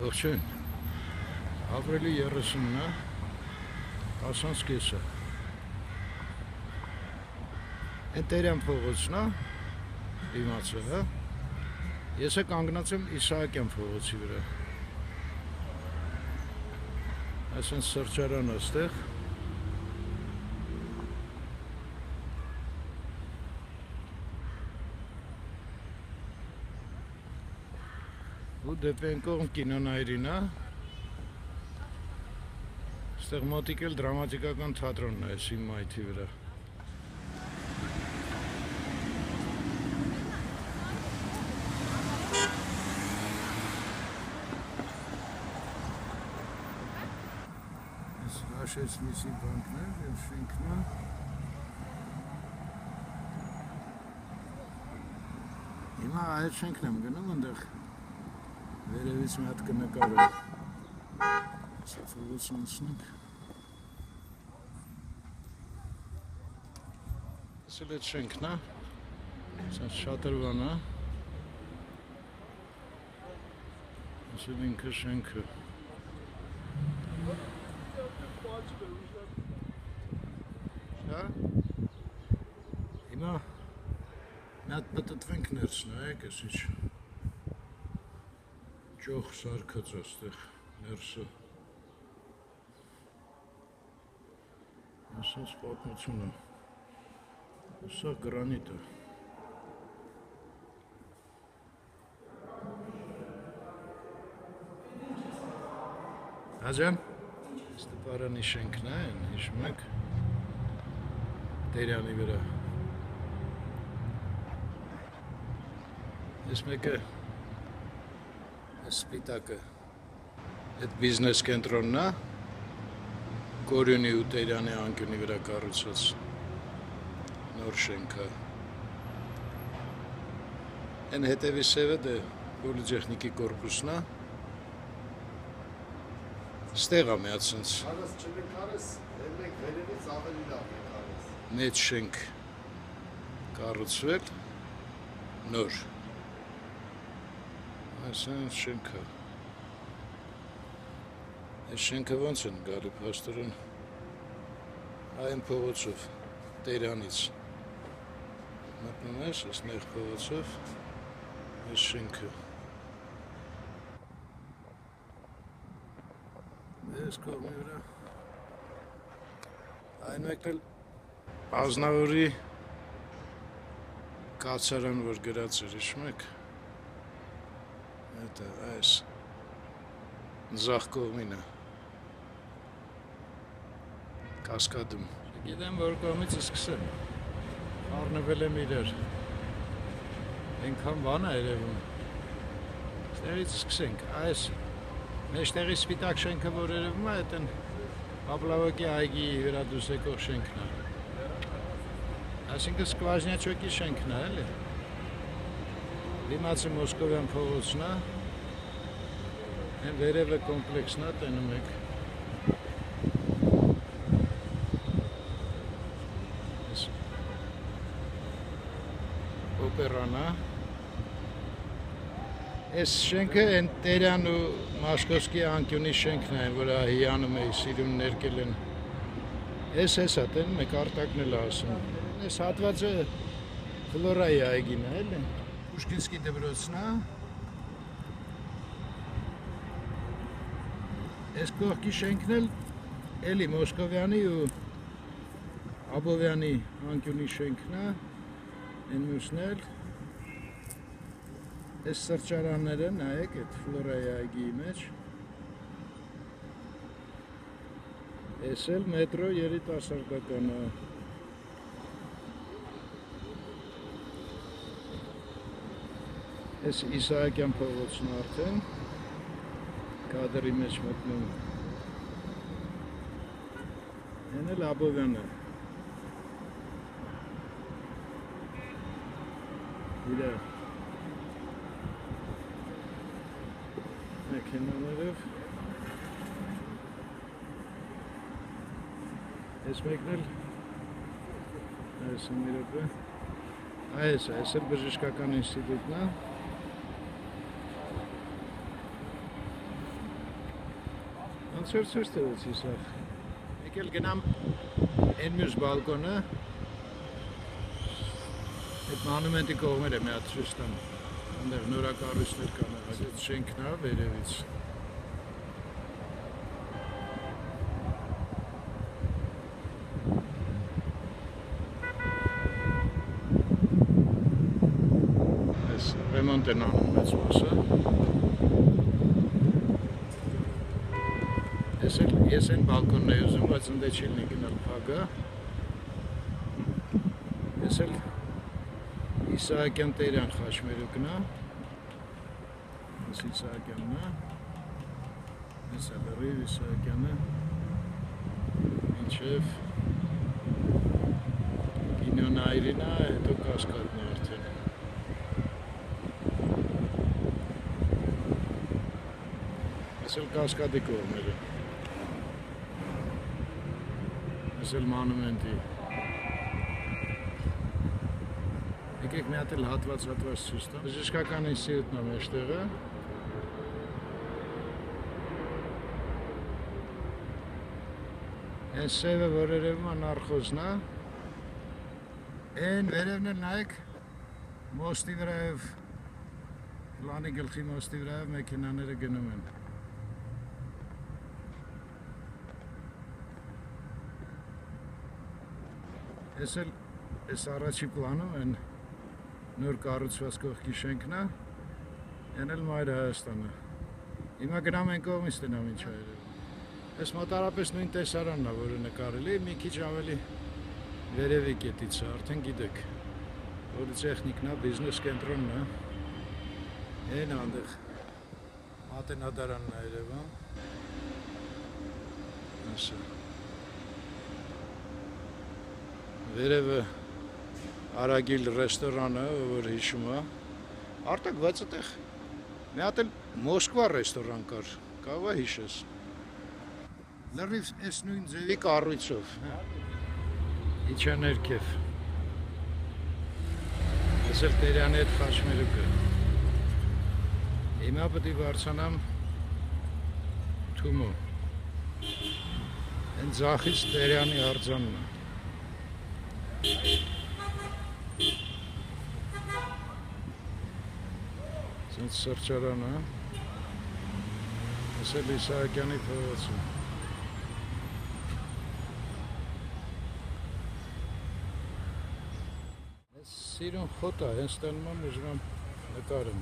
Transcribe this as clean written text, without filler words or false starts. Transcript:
Ողջույն, ապրիլի 30-ն է, 10:30-ը։ Էն Տերյան փողոցն է, դիմացը, հա։ Ես կանգնած եմ Իսահակյան փողոցի վրա։ Այսինքն սրճարան է այստեղ։ Ու դեպի կողմ կինոնայրին է։ Այստեղ մոտիկ էլ դրամատիկական թատրոնն է, այսի մայթի վրա։ Այս հաշեցնիսի բանկներ և շենքն է։ Հիմա այդ շենքն եմ գնում ընդեղ վերևից մի հատ կնկարել։ Սա փողոց անցնենք։ Սա էլ այդ շենքն է։ Սա շատրվան է։ Սա ինքը շենքը։ Հա։ Հիմա մի հատ պտտվենք ներս նայեք, ես ինչ ճոխ սարքած այստեղ ներսը։ Ասած պատմություն է։ Սա գրանիտ է։ Հաջան։ Ստպարանի շենքն է, հիշում եք։ Տերյանի վրա։ Ես մեկը Սպիտակը այդ բիզնես կենտրոնն է, Կորյունի ու Տերյանի անկյունի վրա կառուցված նոր շենքը։ Այն հետևի սևը դե պոլիտեխնիկի կորպուսն է։ Ստեղ է մի հատ սենց մեծ շենք կառուցվել, նոր։ Այս են շենքը։ Այս շենքը ոնց են գալի փաստորեն այն փողոցով Տերյանից մտնում ես, այս նեղ փողոցով այս շենքը։ Այս կողմի վրա այն մեկն էլ Ազնավուրի կացարան, որ գրած էր, հիշում եք։ Это այս ձախ կողմինը կասկադում։ Գիտեմ, որ կողմից սկսեմ։ Առնվել եմ իրար։ Այնքան բան է երևում։ Ստեղից սկսենք։ Այս մեջտեղի սպիտակ շենքը, որ երևում է, այդ են Պապլավոկի այգի հյուրադուս եկող շենքն է։ Այսինքն Սկվաժնյաչոկի շենքն է, էլի։ Դիմացը Մոսկովյան փողոցն է, այն վերևը կոմպլեքսն է, տենում եք։ Այս օպերան է։ Այս շենքը այն Տերյան ու Մաշկովսկի անկյունի շենքն է, որը հիանում է, սիրում ներկել են։ Այս է, տենում եք, արտակն էլ ասում։ Այս հատվածը Ֆլորայի այգին է, էլի։ Պուշկինսկի դպրոցն է։ Այս կողքի շենքն էլ էլի Մոսկովյանի ու Աբովյանի անկյունի շենքն է, այն մյուսն էլ։ Այս սրճարանները նայեք այդ Ֆլորայի այգիի մեջ։ Այս էլ մետրո երիտասարդականը։ Այս Իսահակյան փողոցն արդեն կադրի մեջ մտնում։ Այն էլ Աբովյանը։ Իրա մեքենաներով։ Այս մեկն էլ այս մի րոպե։ Այս էլ բժշկական ինստիտուտն է։ Ոնց որ ցույց տվեցի սա։ Եկել գնամ այն մյուս բալկոնը։ Այդ մանումենտի կողմերը մի հատ ցույց տամ։ Այնտեղ նորակառույցներ կան, այդ շենքն է վերևից։ Այս ռեմոնտ են անում մեծ մասը։ Ես են բալկոնն էի ուզում, բայց ընդ չի լինի գնալ փագը։ Ես էլ Իսահակյան Տերյան խաչմերուկն է։ Ես Իսահակյանն է։ Ես էլ Ռիվ Իսահակյանը։ Մինչև Կինոն այրին է, հետո Կասկադն է արդեն։ Ես էլ Կասկադի կողմերը։ Ես էլ մանումենտի։ Եկեք մի հատ էլ հատված ցույց տամ։ Բժշկական ինստիտուտն է մեջտեղը։ Այս սևը, որ երևում է նարխոզն է։ Այն վերևն էլ նայեք մոստի վրայով, Լանի գլխի մոստի վրայով մեքենաները գնում են։ Ես էլ այս առաջի պլանում են նոր կառուցված կողքի շենքն է, այն էլ Մայր Հայաստանը։ Հիմա գնամ այն կողմից տնամ ինչ այրել։ Այս մոտարապես նույն տեսարանն է, որը նկարելի, մի քիչ ավելի վերևի կետից է, արդեն գիտեք, որի տեխնիկն է, բիզնես կենտրոնն է։ Այն այնտեղ մատենադարանն է Երևան։ Ասա։ Վերևը Արագիլ ռեստորանը, որ հիշում է, արտակ բայց այդտեղ մի հատ էլ Մոսկվա ռեստորան կար, կարող է հիշես։ Լրիվ այս նույն ձևի կառույցով, իջա ներքև։ Ես էլ Տերյանի հետ խաչմերուկը։ Հիմա պետք է բարձրանամ Թումո։ Այն ձախից Տերյանի արձանն է։ Սենց սրճարան է, ես էլ Իսահակյանի փողոցը։ Ես սիրուն խոտ է, հենց տանում եմ ուզում եմ նկարեմ։